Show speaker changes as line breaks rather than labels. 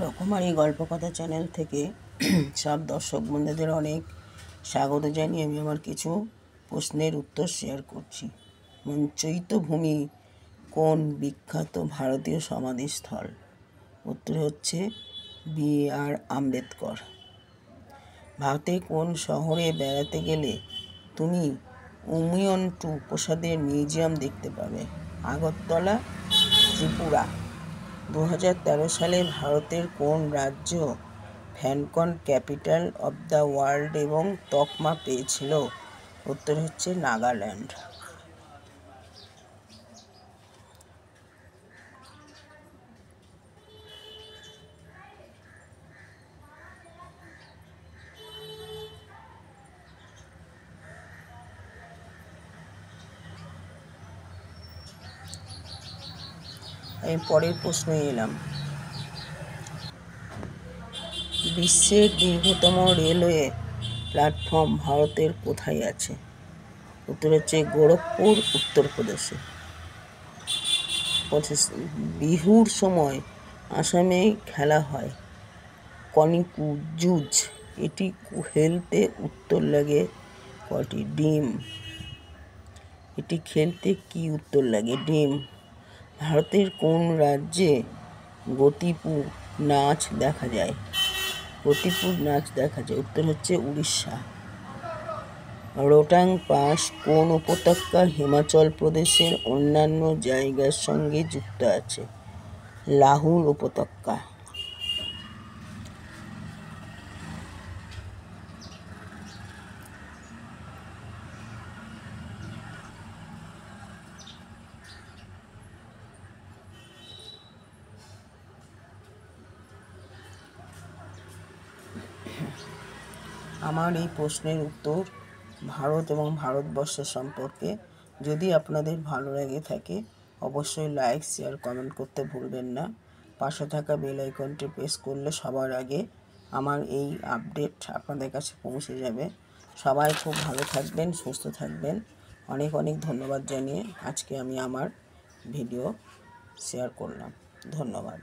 রকমারি গল্পকথা চ্যানেল থেকে সব দর্শক বন্ধুদের অনেক স্বাগত জানিয়ে আমি আমার কিছু প্রশ্নের উত্তর শেয়ার করছি। চৈত্যভূমি কোন বিখ্যাত ভারতীয় সমাধিস্থল? উত্তর হচ্ছে বি.আর. আম্বেদকর। ভারতে কোন শহরে বেড়াতে গেলে তুমি হুমায়ুন প্রাসাদের মিউজিয়াম দেখতে পাবে? আগরতলা, ত্রিপুরা। 2013 সালে ভারতের কোন রাজ্য Falcon capital of the world এবং তকমা পেয়েছিল? উত্তর হচ্ছে নাগাল্যান্ড। আমি পরের প্রশ্নে এলাম। বিশ্বের দীর্ঘতম রেলওয়ে প্ল্যাটফর্ম ভারতের কোথায় আছে? উত্তর হচ্ছে গোরখপুর, উত্তরপ্রদেশে। বিহুর সময় আসামে খেলা হয় কনিকুজুজ, এটি খেলতে উত্তর লাগে কটি? ডিম। এটি খেলতে কি উত্তর লাগে? ডিম। ভারতের কোন রাজ্যে গতিপুর নাচ দেখা যায়? গতিপুর নাচ দেখা যায়, উত্তর হচ্ছে উড়িষ্যা। রোহতাং পাস কোন উপত্যকা হিমাচল প্রদেশের অন্যান্য জায়গার সঙ্গে যুক্ত আছে? লাহুল উপত্যকা। আমার এই প্রশ্নের উত্তর ভারত এবং ভারতবর্ষের সম্পর্কে। যদি আপনাদের ভালো লেগে থাকে অবশ্যই লাইক, শেয়ার, কমেন্ট করতে ভুলবেন না। পাশে থাকা বেল আইকনটি প্রেস করলে সবার আগে আমার এই আপডেট আপনাদের কাছে পৌঁছে যাবে। সবাই খুব ভালো থাকবেন, সুস্থ থাকবেন। অনেক অনেক ধন্যবাদ জানিয়ে আজকে আমি আমার ভিডিও শেয়ার করলাম। ধন্যবাদ।